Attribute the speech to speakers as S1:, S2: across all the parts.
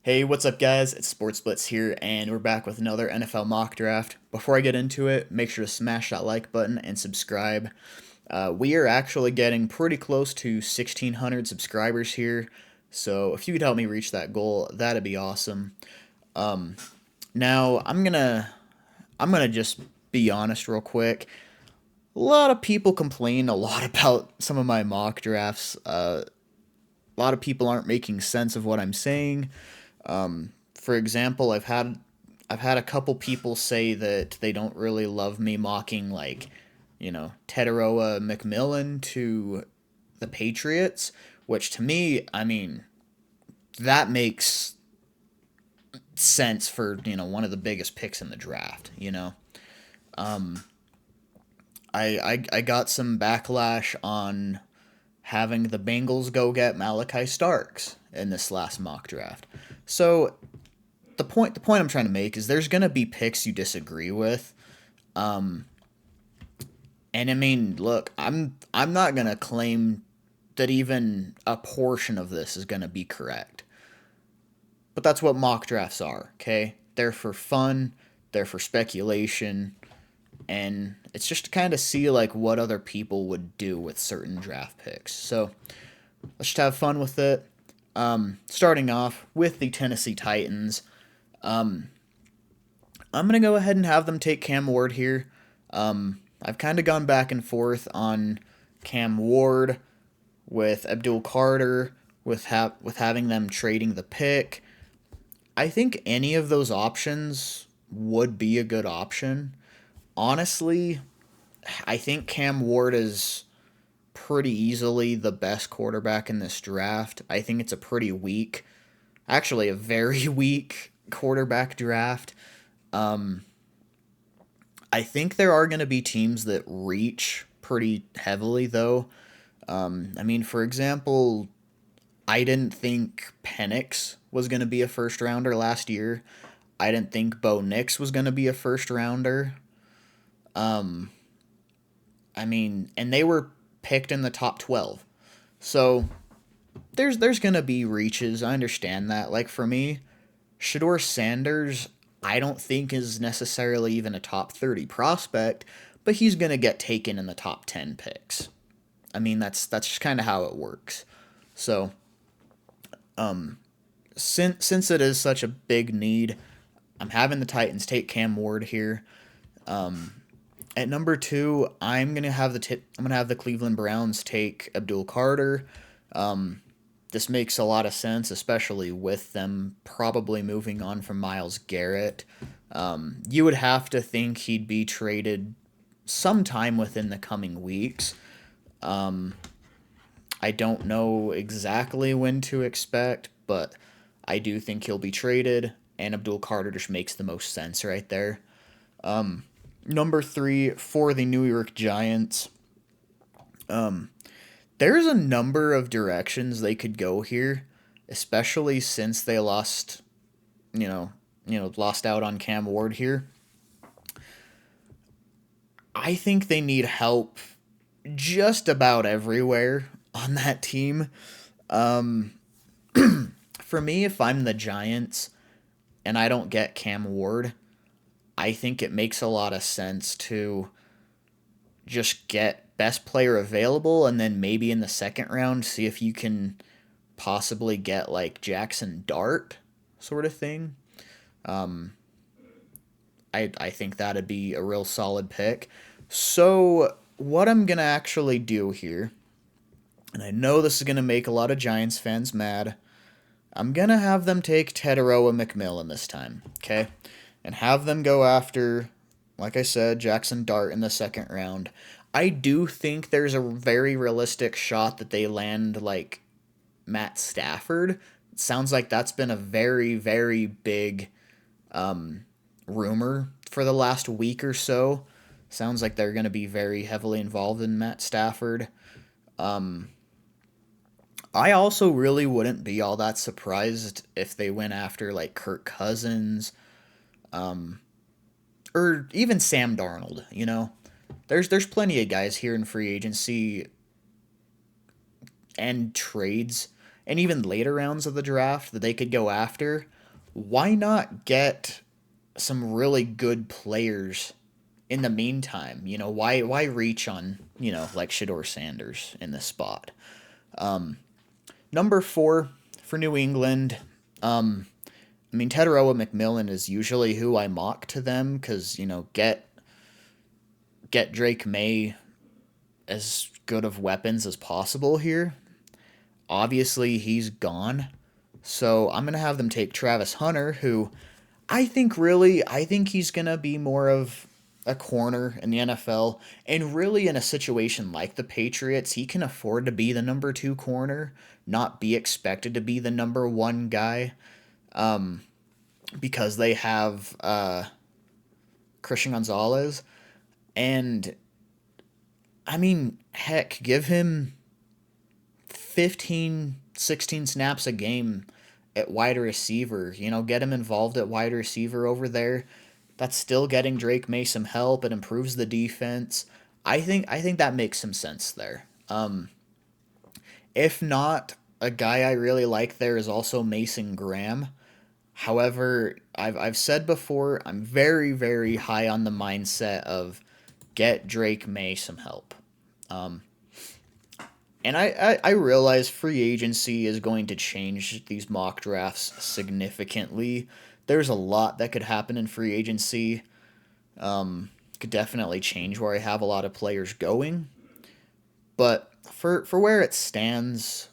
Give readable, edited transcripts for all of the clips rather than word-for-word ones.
S1: Hey, what's up, guys? It's Sports Blitz here, and we're back with another NFL mock draft. Before I get into it, make sure to smash that like button and subscribe. We are actually getting pretty close to 1,600 subscribers here, so if you could help me reach that goal, that'd be awesome. Now, I'm gonna just be honest real quick. A lot of people complain a lot about some of my mock drafts. A lot of people aren't making sense of what I'm saying. For example, I've had a couple people say that they don't really love me mocking Teteroa McMillan to the Patriots, which to me, I mean, that makes sense for, one of the biggest picks in the draft. I got some backlash on having the Bengals go get Malachi Starks in this last mock draft. So the point I'm trying to make is there's gonna be picks you disagree with. Um, and I mean, look, I'm not gonna claim that even a portion of this is gonna be correct. But that's what mock drafts are, okay? They're for fun, they're for speculation, and it's just to kind of see like what other people would do with certain draft picks. So let's just have fun with it. Starting off with the Tennessee Titans, um, I'm gonna go ahead and have them take Cam Ward here. I've kind of gone back and forth on Cam Ward with Abdul Carter, with having them trading the pick. I think any of those options would be a good option. Honestly, I think Cam Ward is pretty easily the best quarterback in this draft. I think it's a pretty weak, actually a very weak quarterback draft. Um, I think there are going to be teams that reach pretty heavily, though. I mean, for example, I didn't think Penix was going to be a first rounder last year. I didn't think Bo Nix was going to be a first rounder. Um, I mean, and they were picked in the top 12. So there's going to be reaches. I understand that. Like for me, Shador Sanders, I don't think is necessarily even a top 30 prospect, but he's going to get taken in the top 10 picks. I mean, that's just kind of how it works. So, since it is such a big need, I'm having the Titans take Cam Ward here. At number 2, I'm gonna have the Cleveland Browns take Abdul Carter. This makes a lot of sense, especially with them probably moving on from Miles Garrett. You would have to think he'd be traded sometime within the coming weeks. I don't know exactly when to expect, but I do think he'll be traded, and Abdul Carter just makes the most sense right there. Number 3 for the New York Giants. There's a number of directions they could go here, especially since they lost out on Cam Ward here. I think they need help just about everywhere on that team. Um, for me, if I'm the Giants and I don't get Cam Ward, I think it makes a lot of sense to just get best player available and then maybe in the second round see if you can possibly get like Jackson Dart sort of thing. Um, I think that'd be a real solid pick. So what I'm gonna actually do here, and I know this is gonna make a lot of Giants fans mad, I'm gonna have them take Teteroa McMillan this time, okay? And have them go after, like I said, Jackson Dart in the second round. I do think there's a very realistic shot that they land like Matt Stafford. It sounds like that's been a very, very big rumor for the last week or so. Sounds like they're going to be very heavily involved in Matt Stafford. I also really wouldn't be all that surprised if they went after like Kirk Cousins or even Sam Darnold. There's plenty of guys here in free agency and trades and even later rounds of the draft that they could go after, why not get some really good players in the meantime? Why reach on, like Shador Sanders in this spot? Number 4 for New England. Teteroa McMillan is usually who I mock to them because, get Drake May as good of weapons as possible here. Obviously, he's gone. So I'm going to have them take Travis Hunter, who I think he's going to be more of a corner in the NFL. And really, in a situation like the Patriots, he can afford to be the number 2 corner, not be expected to be the number 1 guy. Because they have Christian Gonzalez. And, heck, give him 15, 16 snaps a game at wide receiver. Get him involved at wide receiver over there. That's still getting Drake May some help. It improves the defense. I think that makes some sense there. If not, a guy I really like there is also Mason Graham. However, I've said before, I'm very, very high on the mindset of get Drake May some help. And I realize free agency is going to change these mock drafts significantly. There's a lot that could happen in free agency. Could definitely change where I have a lot of players going. But for where it stands,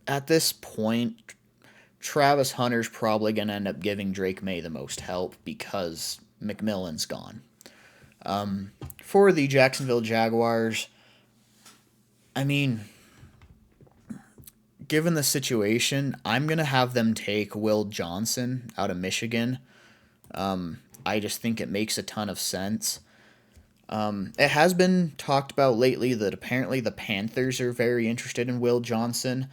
S1: at this point, Travis Hunter's probably going to end up giving Drake May the most help because McMillan's gone. For the Jacksonville Jaguars, given the situation, I'm going to have them take Will Johnson out of Michigan. I just think it makes a ton of sense. It has been talked about lately that apparently the Panthers are very interested in Will Johnson.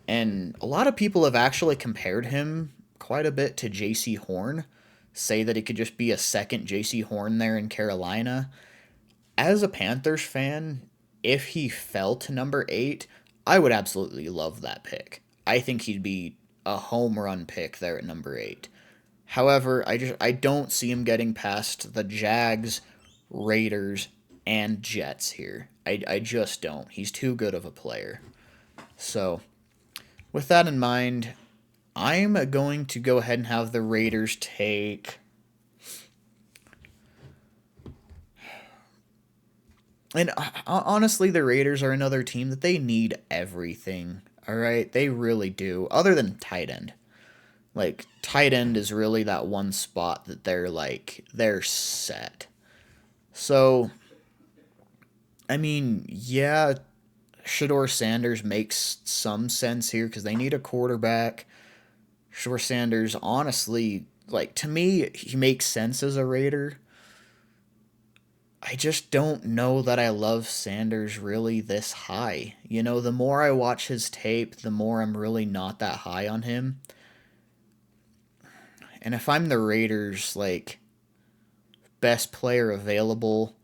S1: And a lot of people have actually compared him quite a bit to J.C. Horn, say that he could just be a second J.C. Horn there in Carolina. As a Panthers fan, if he fell to number 8, I would absolutely love that pick. I think he'd be a home run pick there at number 8. However, I don't see him getting past the Jags, Raiders, and Jets here. I just don't. He's too good of a player. So, with that in mind, I'm going to go ahead and have the Raiders take... And honestly, the Raiders are another team that they need everything, all right? They really do, other than tight end. Like, tight end is really that one spot that they're set. So, yeah, Shador Sanders makes some sense here because they need a quarterback. Shador Sanders, honestly, to me, he makes sense as a Raider. I just don't know that I love Sanders really this high. The more I watch his tape, the more I'm really not that high on him. And if I'm the Raiders, best player available,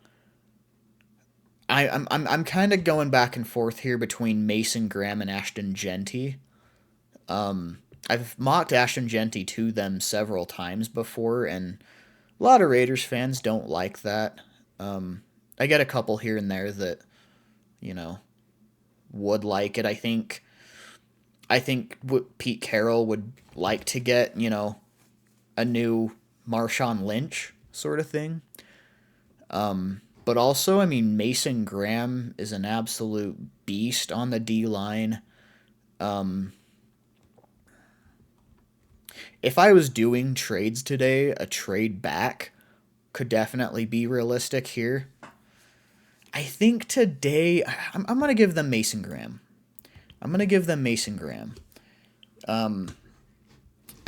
S1: I'm kind of going back and forth here between Mason Graham and Ashton Genty. I've mocked Ashton Genty to them several times before, and a lot of Raiders fans don't like that. I get a couple here and there that, would like it. I think Pete Carroll would like to get, a new Marshawn Lynch sort of thing. But also, Mason Graham is an absolute beast on the D-line. If I was doing trades today, a trade back could definitely be realistic here. I think today, I'm going to give them Mason Graham.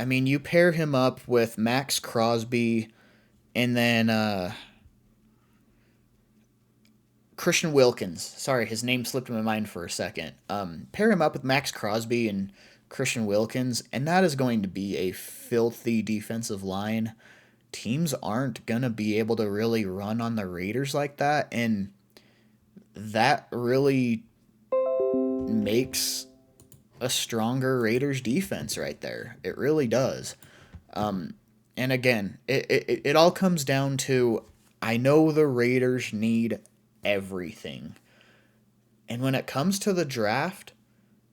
S1: You pair him up with Max Crosby and then Christian Wilkins. Sorry, his name slipped my mind for a second. Pair him up with Max Crosby and Christian Wilkins, and that is going to be a filthy defensive line. Teams aren't going to be able to really run on the Raiders like that, and that really makes a stronger Raiders defense right there. It really does. And again, it all comes down to I know the Raiders need everything. And when it comes to the draft,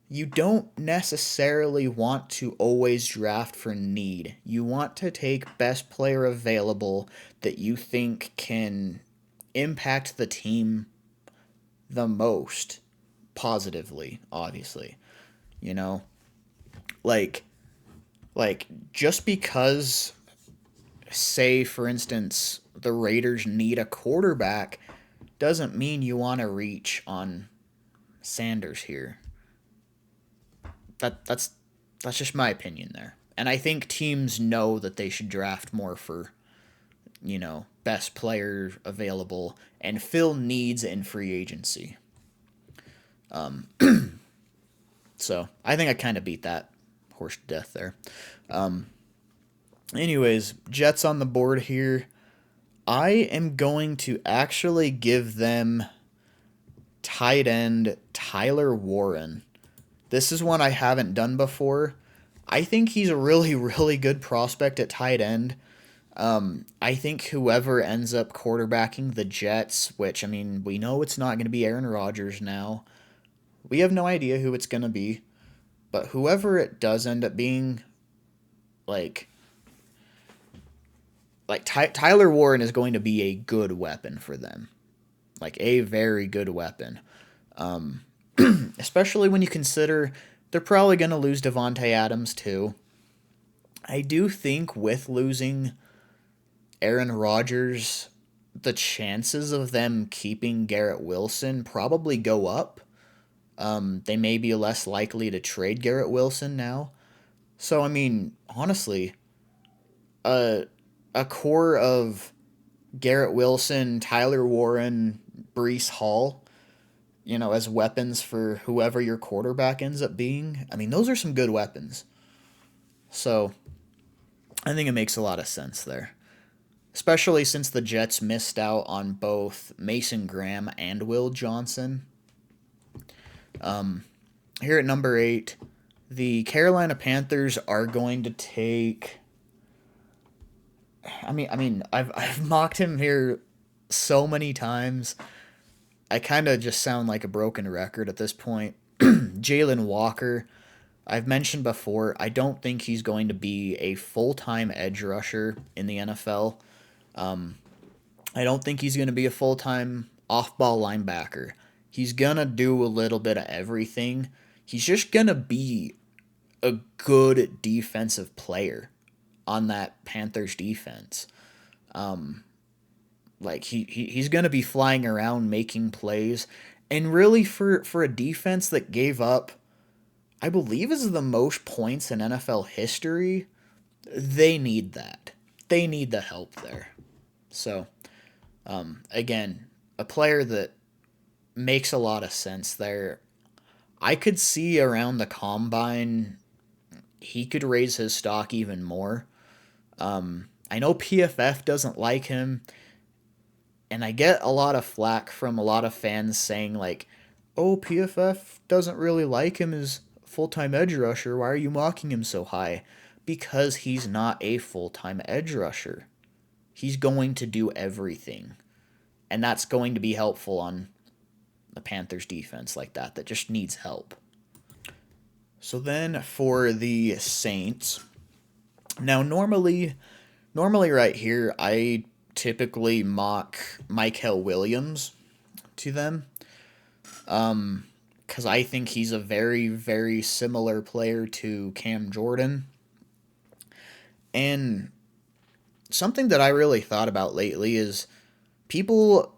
S1: you don't necessarily want to always draft for need. You want to take best player available that you think can impact the team the most positively, obviously. You know, like just because say for instance the Raiders need a quarterback doesn't mean you want to reach on Sanders here. That's just my opinion there. And I think teams know that they should draft more for, best player available and fill needs in free agency. So I think I kind of beat that horse to death there. Anyways, Jets on the board here. I am going to actually give them tight end Tyler Warren. This is one I haven't done before. I think he's a really, really good prospect at tight end. I think whoever ends up quarterbacking the Jets, which, I mean, we know it's not going to be Aaron Rodgers now. We have no idea who it's going to be. But whoever it does end up being, like, Tyler Warren is going to be a good weapon for them. Like, a very good weapon. Especially when you consider they're probably going to lose Devontae Adams too. I do think with losing Aaron Rodgers, the chances of them keeping Garrett Wilson probably go up. They may be less likely to trade Garrett Wilson now. So, I mean, honestly, a core of Garrett Wilson, Tyler Warren, Breece Hall, as weapons for whoever your quarterback ends up being. I mean, those are some good weapons. So, I think it makes a lot of sense there. Especially since the Jets missed out on both Mason Graham and Will Johnson. Here at number 8, the Carolina Panthers are going to take. I've mocked him here so many times. I kind of just sound like a broken record at this point. Jalen Walker, I've mentioned before, I don't think he's going to be a full-time edge rusher in the NFL. I don't think he's going to be a full-time off-ball linebacker. He's going to do a little bit of everything. He's just going to be a good defensive player on that Panthers defense. He's going to be flying around making plays. And really for a defense that gave up, I believe is the most points in NFL history, they need that. They need the help there. So, again, a player that makes a lot of sense there. I could see around the combine he could raise his stock even more. I know PFF doesn't like him, and I get a lot of flack from a lot of fans saying, like, oh, PFF doesn't really like him as full-time edge rusher. Why are you mocking him so high? Because he's not a full-time edge rusher. He's going to do everything. And that's going to be helpful on the Panthers defense like that just needs help. So then for the Saints, now normally right here, I typically mock Mykel Williams to them. Because I think he's a very, very similar player to Cam Jordan. And something that I really thought about lately is people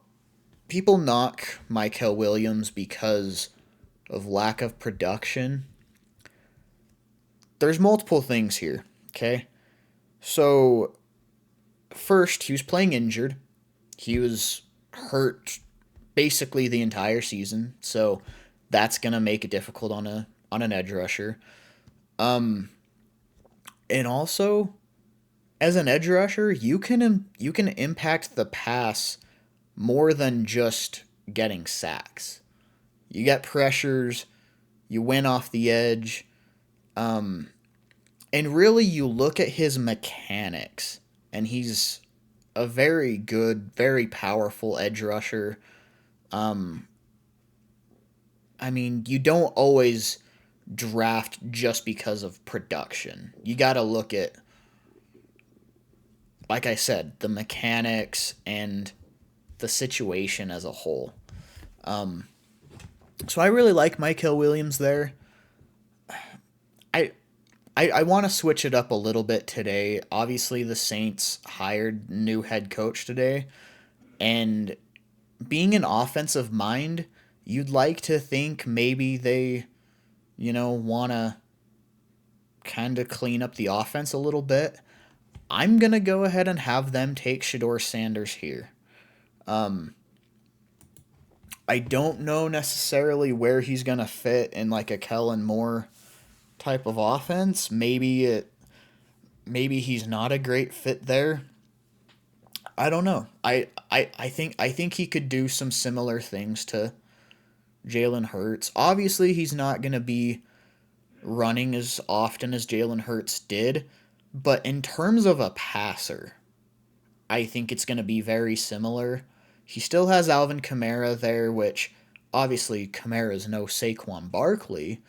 S1: knock Mykel Williams because of lack of production. There's multiple things here, okay? So, first, he was playing injured. He was hurt basically the entire season, so that's gonna make it difficult on an edge rusher. And also, as an edge rusher, you can impact the pass more than just getting sacks. You get pressures, You win off the edge. And really, you look at his mechanics, and he's a very good, very powerful edge rusher. Um, I mean, you don't always draft just because of production. You got to look at, like I said, the mechanics and the situation as a whole. Um, so I really like Mykal Williams there. I I want to switch it up a little bit today. Obviously, the Saints hired new head coach today, and being an offensive mind, you'd like to think maybe they, want to kind of clean up the offense a little bit. I'm going to go ahead and have them take Shador Sanders here. Um, I don't know necessarily where he's going to fit in like a Kellen Moore type of offense. Maybe he's not a great fit there. I don't know. I think he could do some similar things to Jalen Hurts. Obviously, he's not going to be running as often as Jalen Hurts did, but in terms of a passer, I think it's going to be very similar. He still has Alvin Kamara there, which obviously Kamara's no Saquon Barkley,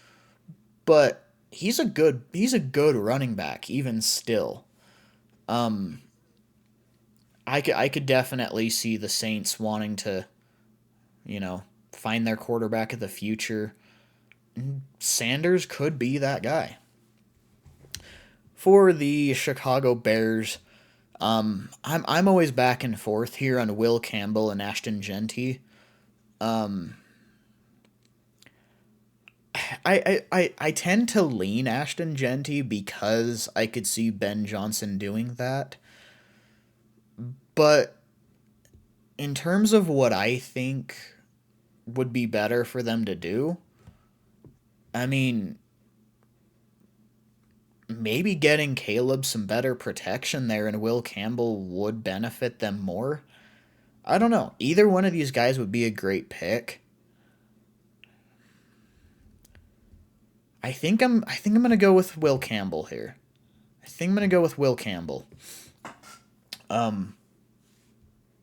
S1: but he's a good running back even still. Um, I could definitely see the Saints wanting to, find their quarterback of the future. Sanders could be that guy. For the Chicago Bears, I'm always back and forth here on Will Campbell and Ashton Genty. Um, I tend to lean Ashton Genty because I could see Ben Johnson doing that. But in terms of what I think would be better for them to do, I mean, maybe getting Caleb some better protection there and Will Campbell would benefit them more. I don't know. Either one of these guys would be a great pick. I think I'm gonna go with Will Campbell here. I think I'm gonna go with Will Campbell. Um,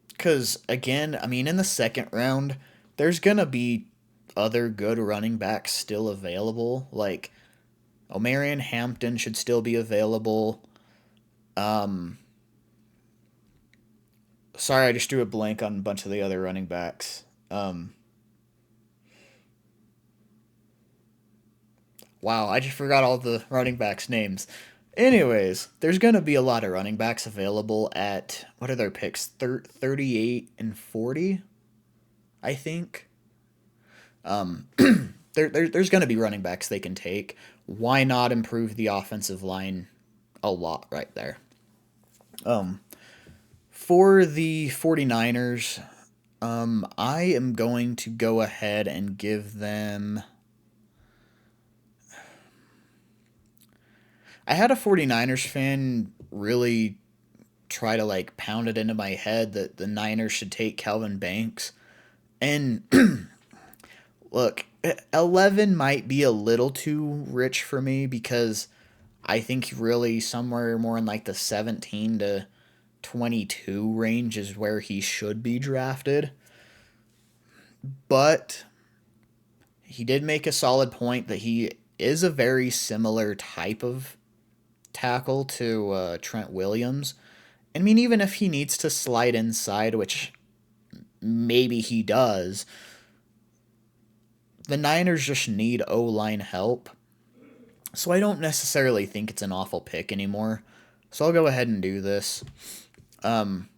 S1: because again, I mean, in the second round, there's gonna be other good running backs still available. Like Omarion Hampton should still be available. Um, sorry, I just drew a blank on a bunch of the other running backs. Wow, I just forgot all the running backs' names. Anyways, there's going to be a lot of running backs available at, what are their picks? 38 and 40, I think. Um, there's going to be running backs they can take. Why not improve the offensive line a lot right there? Um, for the 49ers, I am going to go ahead and give them. I had a 49ers fan really try to like pound it into my head that the Niners should take Calvin Banks. And look, 11 might be a little too rich for me because I think really somewhere more in like the 17 to 22 range is where he should be drafted. But he did make a solid point that he is a very similar type of tackle to Trent Williams. I mean, even if he needs to slide inside, which maybe he does, the Niners just need O line help. So I don't necessarily think it's an awful pick anymore. So I'll go ahead and do this. Um,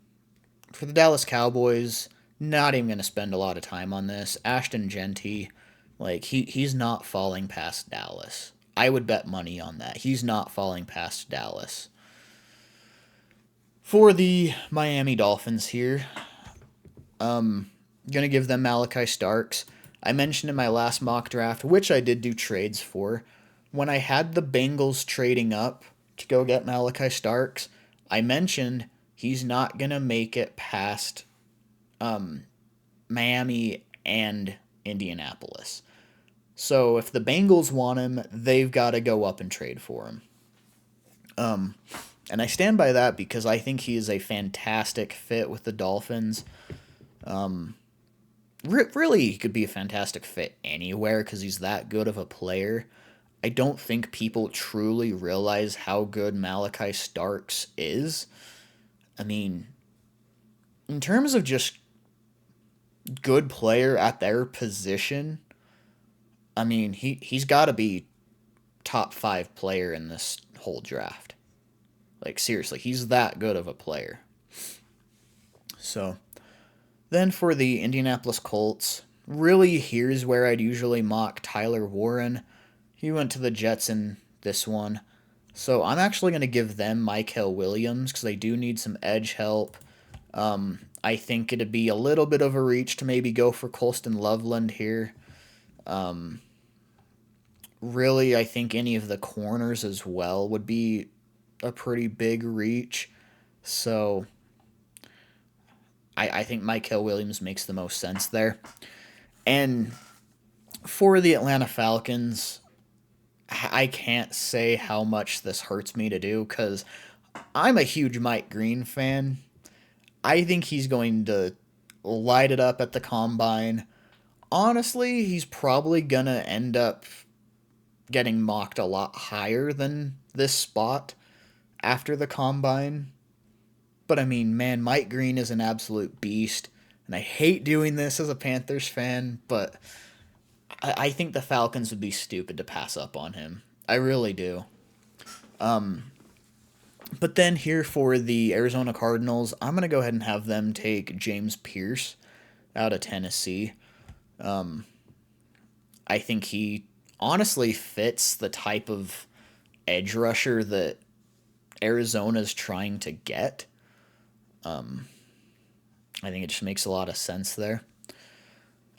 S1: for the Dallas Cowboys, not even going to spend a lot of time on this. Ashton Genty, like he's not falling past Dallas. I would bet money on that. He's not falling past Dallas. For the Miami Dolphins here, gonna give them Malachi Starks. I mentioned in my last mock draft, which I did do trades for, when I had the Bengals trading up to go get Malachi Starks, I mentioned he's not gonna make it past Miami and Indianapolis. So if the Bengals want him, they've got to go up and trade for him. And I stand by that because I think he is a fantastic fit with the Dolphins. Really, he could be a fantastic fit anywhere because he's that good of a player. I don't think people truly realize how good Malachi Starks is. I mean, in terms of just good player at their position, I mean, he's got to be top 5 player in this whole draft. Like, seriously, he's that good of a player. So, then for the Indianapolis Colts, really here's where I'd usually mock Tyler Warren. He went to the Jets in this one. So I'm actually going to give them Mykel Williams because they do need some edge help. I think it'd be a little bit of a reach to maybe go for Colston Loveland here. Really, I think any of the corners as well would be a pretty big reach. So I think Mykel Williams makes the most sense there. And for the Atlanta Falcons, I can't say how much this hurts me to do because I'm a huge Mike Green fan. I think he's going to light it up at the combine. Honestly, he's probably going to end up getting mocked a lot higher than this spot after the combine. But I mean, man, Mike Green is an absolute beast. And I hate doing this as a Panthers fan, but I think the Falcons would be stupid to pass up on him. I really do. But then here for the Arizona Cardinals, I'm going to go ahead and have them take James Pierce out of Tennessee. I think he honestly fits the type of edge rusher that Arizona's trying to get. I think it just makes a lot of sense there.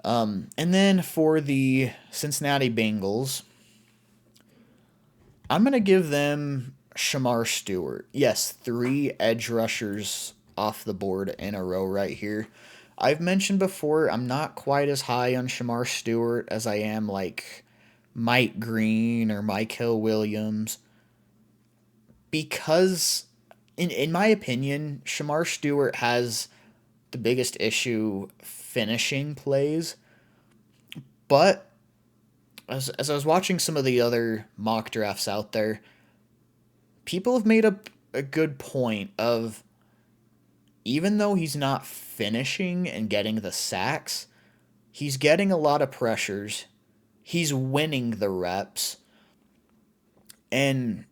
S1: And then for the Cincinnati Bengals, I'm going to give them Shamar Stewart. Yes, 3 edge rushers off the board in a row right here. I've mentioned before, I'm not quite as high on Shamar Stewart as I am like Mike Green or Mykel Williams. Because, in my opinion, Shamar Stewart has the biggest issue finishing plays. But as I was watching some of the other mock drafts out there, people have made a good point of even though he's not finishing and getting the sacks, he's getting a lot of pressures. He's winning the reps. And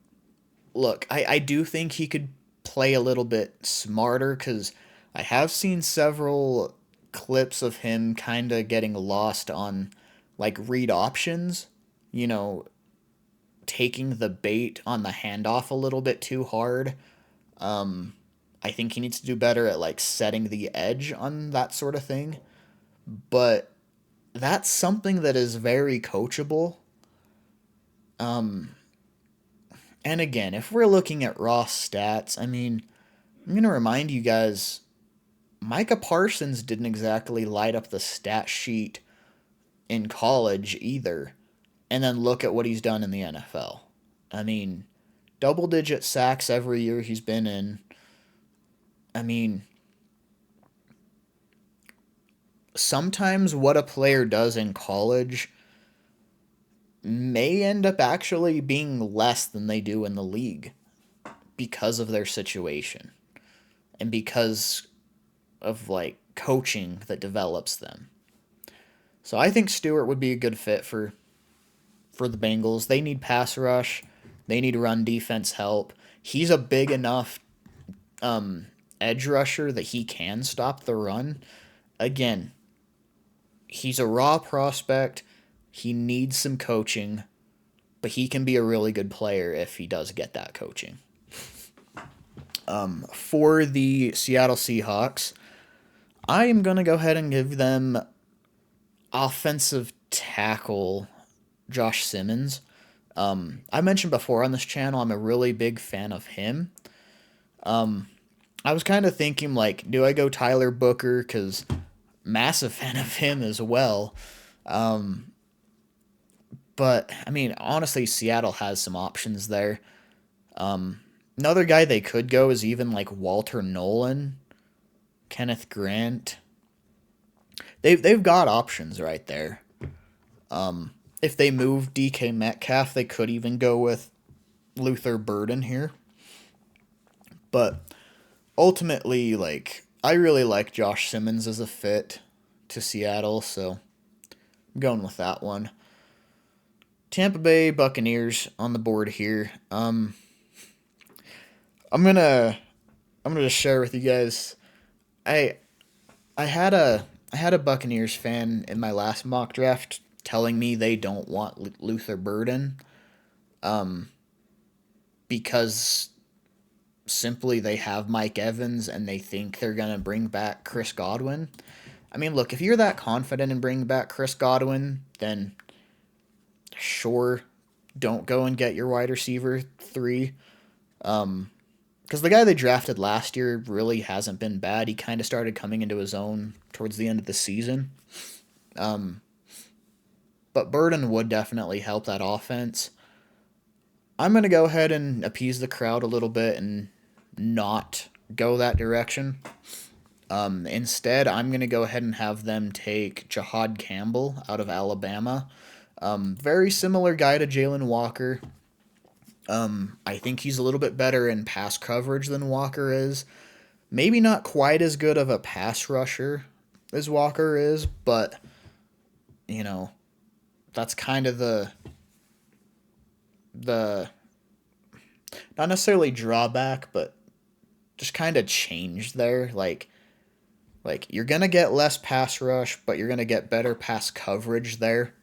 S1: look, I do think he could play a little bit smarter because I have seen several clips of him kind of getting lost on like read options, you know, taking the bait on the handoff a little bit too hard. I think he needs to do better at like setting the edge on that sort of thing. But that's something that is very coachable. And again, if we're looking at raw stats, I mean, I'm going to remind you guys Micah Parsons didn't exactly light up the stat sheet in college either. And then look at what he's done in the NFL. I mean, double-digit sacks every year he's been in. I mean, sometimes what a player does in college may end up actually being less than they do in the league because of their situation and because of like coaching that develops them. So I think Stewart would be a good fit for the Bengals. They need pass rush. They need run defense help. He's a big enough edge rusher that he can stop the run. Again, he's a raw prospect. He needs some coaching, but he can be a really good player if he does get that coaching. For the Seattle Seahawks, I am going to go ahead and give them offensive tackle Josh Simmons. I mentioned before on this channel, I'm a really big fan of him. I was kind of thinking, like, do I go Tyler Booker? Because massive fan of him as well. But I mean, honestly, Seattle has some options there. Another guy they could go is even like Walter Nolan, Kenneth Grant. They've got options right there. If they move DK Metcalf, they could even go with Luther Burden here. But ultimately, like, I really like Josh Simmons as a fit to Seattle, so I'm going with that one. Tampa Bay Buccaneers on the board here. I'm gonna I'm gonna just share with you guys. I I had a Buccaneers fan in my last mock draft telling me they don't want Luther Burden because simply they have Mike Evans and they think they're gonna bring back Chris Godwin. I mean, look, if you're that confident in bringing back Chris Godwin, then sure, don't go and get your wide receiver three. Because the guy they drafted last year really hasn't been bad. He kind of started coming into his own towards the end of the season. But Burden would definitely help that offense. I'm going to go ahead and appease the crowd a little bit and not go that direction. Instead, I'm going to go ahead and have them take Jahad Campbell out of Alabama. Very similar guy to Jalen Walker. I think he's a little bit better in pass coverage than Walker is. Maybe not quite as good of a pass rusher as Walker is, but, you know, that's kind of the not necessarily drawback, but just kind of change there. Like you're gonna get less pass rush, but you're gonna get better pass coverage there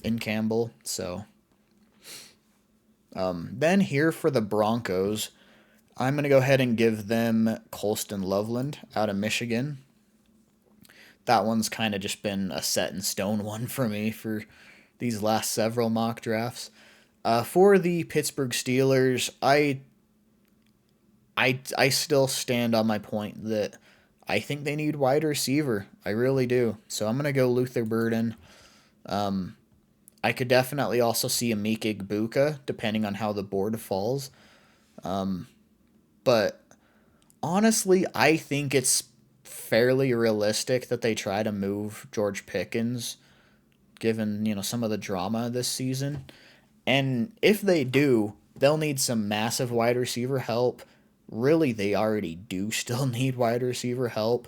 S1: in Campbell. So then here for the Broncos, I'm gonna go ahead and give them Colston Loveland out of Michigan. That one's kind of just been a set in stone one for me for these last several mock drafts. For the Pittsburgh Steelers, I still stand on my point that I think they need wide receiver. I really do. So I'm gonna go Luther Burden. I could definitely also see Emeka Egbuka, depending on how the board falls. But honestly, I think it's fairly realistic that they try to move George Pickens, given some of the drama this season. And if they do, they'll need some massive wide receiver help. Really, they already do still need wide receiver help.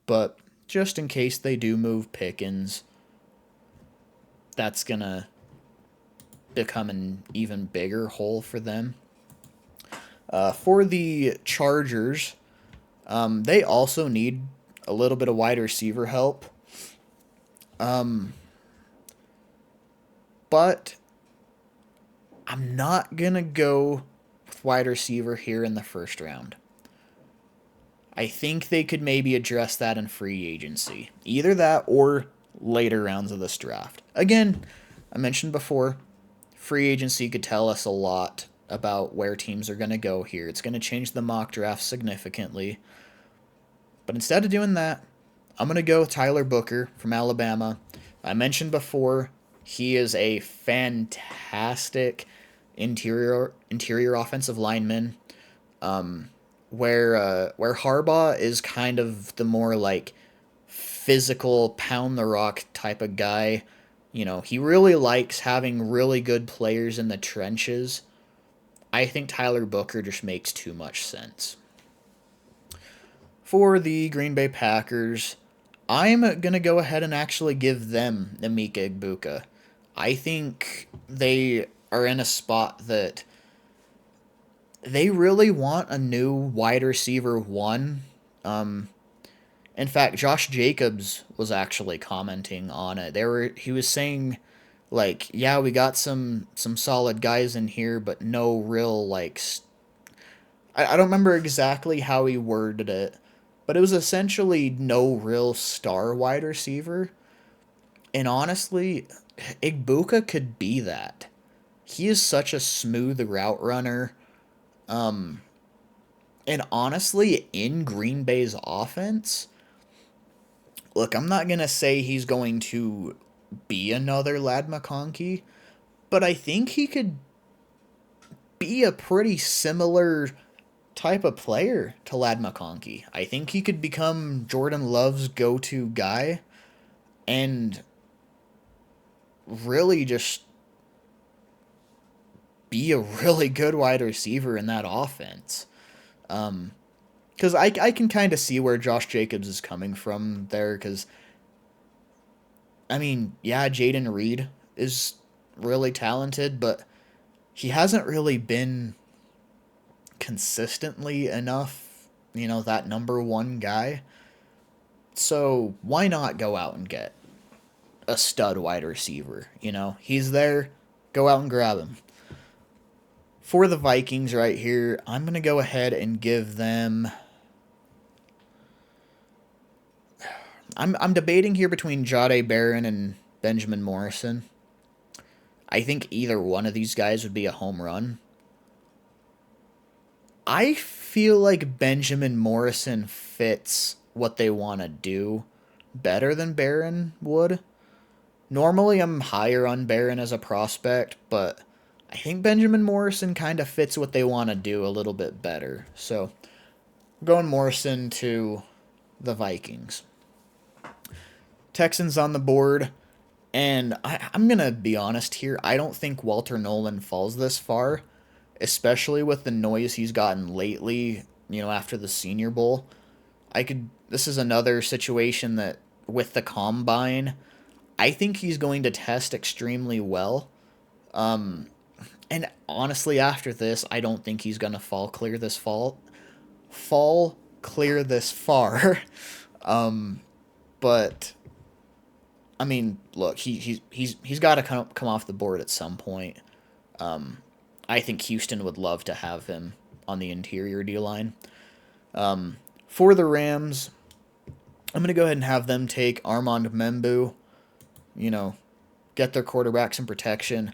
S1: But just in case they do move Pickens, that's going to become an even bigger hole for them. For the Chargers, they also need a little bit of wide receiver help. But I'm not going to go with wide receiver here in the first round. I think they could maybe address that in free agency. Either that or later rounds of this draft. Again, I mentioned before, free agency could tell us a lot about where teams are going to go here. It's going to change the mock draft significantly. But instead of doing that, I'm going to go with Tyler Booker from Alabama. I mentioned before, he is a fantastic interior offensive lineman. Where Harbaugh is kind of the more like physical pound the rock type of guy. He really likes having really good players in the trenches. I think Tyler Booker just makes too much sense. For the Green Bay Packers, I'm going to go ahead and actually give them Emeka Egbuka. I think they are in a spot that they really want a new wide receiver one. In fact, Josh Jacobs was actually commenting on it. He was saying, like, yeah, we got some solid guys in here, but no real I don't remember exactly how he worded it, but it was essentially no real star wide receiver. And honestly, Igbuka could be that. He is such a smooth route runner. And honestly, in Green Bay's offense, look, I'm not going to say he's going to be another Lad McConkey, but I think he could be a pretty similar type of player to Lad McConkey. I think he could become Jordan Love's go-to guy and really just be a really good wide receiver in that offense. Because I can kind of see where Josh Jacobs is coming from there. Because, I mean, yeah, Jaden Reed is really talented, but he hasn't really been consistently enough, that number one guy. So why not go out and get a stud wide receiver? He's there, go out and grab him. For the Vikings right here, I'm going to go ahead and give them... I'm debating here between Jahdae Barron and Benjamin Morrison. I think either one of these guys would be a home run. I feel like Benjamin Morrison fits what they want to do better than Barron would. Normally, I'm higher on Barron as a prospect, but I think Benjamin Morrison kind of fits what they want to do a little bit better. So, going Morrison to the Vikings. Texans on the board, and I'm going to be honest here. I don't think Walter Nolan falls this far, especially with the noise he's gotten lately, after the Senior Bowl. This is another situation that, with the Combine, I think he's going to test extremely well. And honestly, after this, I don't think he's going to fall clear this far. But I mean, look, he's got to come off the board at some point. I think Houston would love to have him on the interior D-line. For the Rams, I'm going to go ahead and have them take Armand Membu, get their quarterback some protection.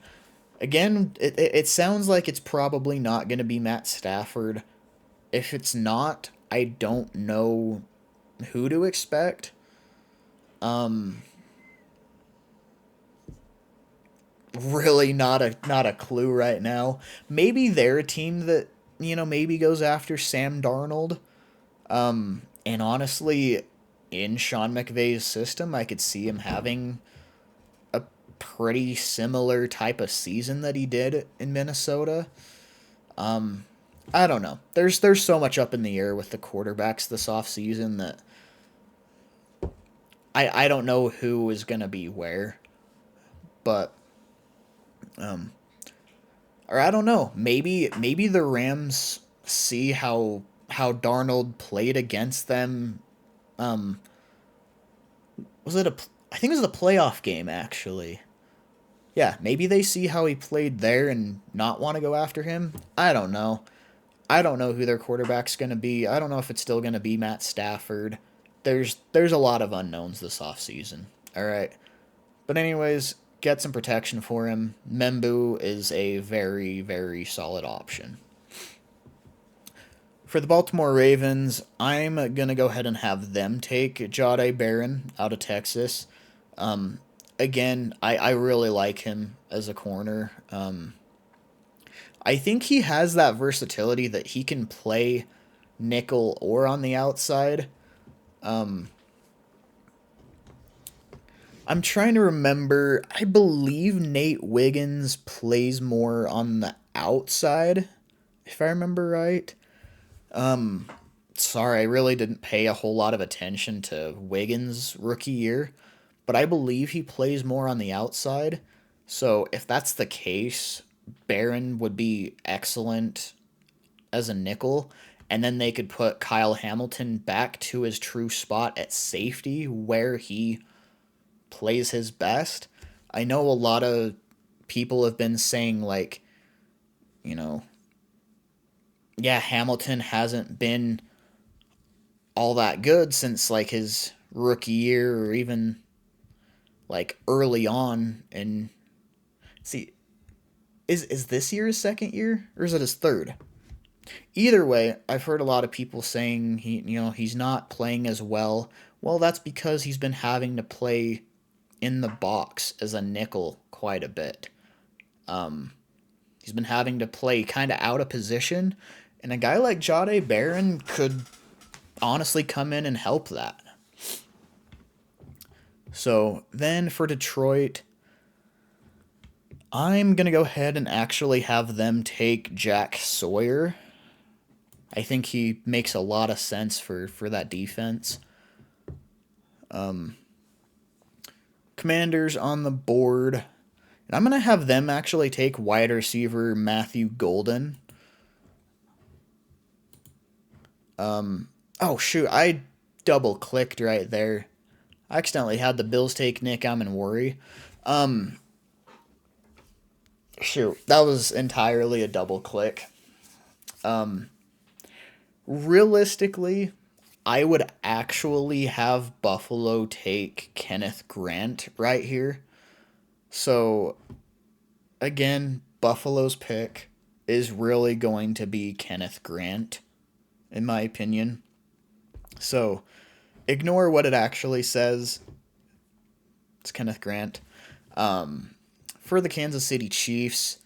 S1: Again, it sounds like it's probably not going to be Matt Stafford. If it's not, I don't know who to expect. Really not a clue right now. Maybe they're a team that, maybe goes after Sam Darnold. And honestly, in Sean McVay's system, I could see him having a pretty similar type of season that he did in Minnesota. I don't know. There's so much up in the air with the quarterbacks this offseason that I don't know who is going to be where. But or I don't know. Maybe the Rams see how Darnold played against them. I think it was the playoff game, actually. Yeah, maybe they see how he played there and not want to go after him. I don't know. I don't know who their quarterback's going to be. I don't know if it's still going to be Matt Stafford. There's a lot of unknowns this offseason. All right. But anyways, get some protection for him. Membu is a very, very solid option. For the Baltimore Ravens, I'm going to go ahead and have them take Jahdae Barron out of Texas. Again, I really like him as a corner. I think he has that versatility that he can play nickel or on the outside. I'm trying to remember. I believe Nate Wiggins plays more on the outside, if I remember right. Sorry, I really didn't pay a whole lot of attention to Wiggins' rookie year, but I believe he plays more on the outside. So if that's the case, Barron would be excellent as a nickel, and then they could put Kyle Hamilton back to his true spot at safety where he plays his best. I know a lot of people have been saying, like, yeah, Hamilton hasn't been all that good since, like, his rookie year or even, like, early on. And see, is this year his second year or is it his third? Either way, I've heard a lot of people saying he's not playing as well. Well, that's because he's been having to play in the box as a nickel quite a bit. He's been having to play kind of out of position, and a guy like Jahdae Barron could honestly come in and help that. So then for Detroit, I'm going to go ahead and actually have them take Jack Sawyer. I think he makes a lot of sense for that defense. Commanders on the board. And I'm going to have them actually take wide receiver Matthew Golden. Oh, shoot. I double-clicked right there. I accidentally had the Bills take Nick Amenworry. Shoot. That was entirely a double-click. Realistically, I would actually have Buffalo take Kenneth Grant right here. So, again, Buffalo's pick is really going to be Kenneth Grant, in my opinion. So, ignore what it actually says. It's Kenneth Grant. For the Kansas City Chiefs,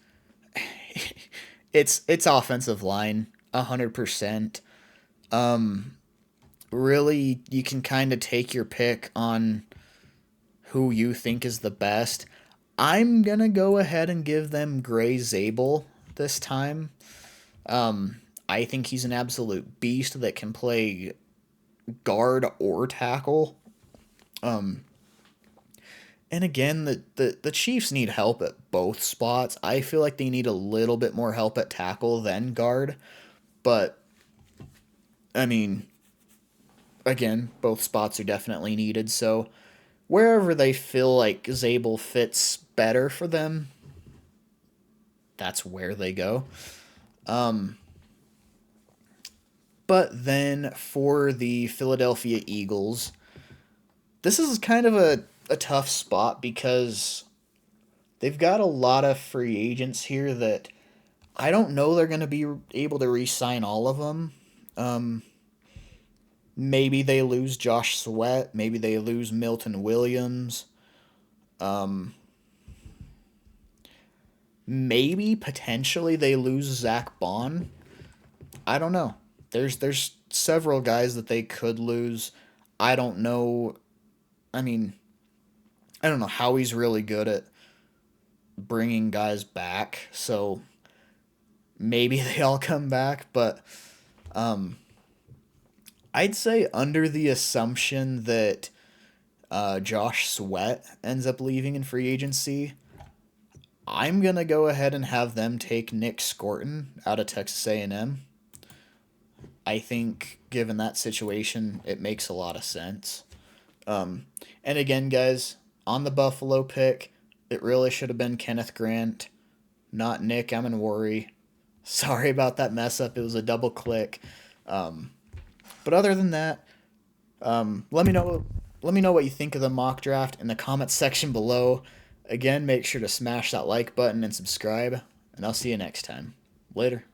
S1: it's offensive line, 100%. Really, you can kind of take your pick on who you think is the best. I'm going to go ahead and give them Gray Zabel this time. I think he's an absolute beast that can play guard or tackle. And again, the Chiefs need help at both spots. I feel like they need a little bit more help at tackle than guard. But, I mean, again, both spots are definitely needed. So, wherever they feel like Zabel fits better for them, that's where they go. But then for the Philadelphia Eagles, this is kind of a tough spot because they've got a lot of free agents here that I don't know they're going to be able to re-sign all of them. Maybe they lose Josh Sweat. Maybe they lose Milton Williams. Maybe potentially they lose Zach Bond. I don't know. There's several guys that they could lose. I don't know. I mean, I don't know how he's really good at bringing guys back. So maybe they all come back, but I'd say under the assumption that Josh Sweat ends up leaving in free agency, I'm going to go ahead and have them take Nick Scorton out of Texas A&M. I think, given that situation, it makes a lot of sense. And again, guys, on the Buffalo pick, it really should have been Kenneth Grant, not Nick Amenworry. Sorry about that mess up. It was a double click. But other than that, let me know what you think of the mock draft in the comments section below. Again, make sure to smash that like button and subscribe, and I'll see you next time. Later.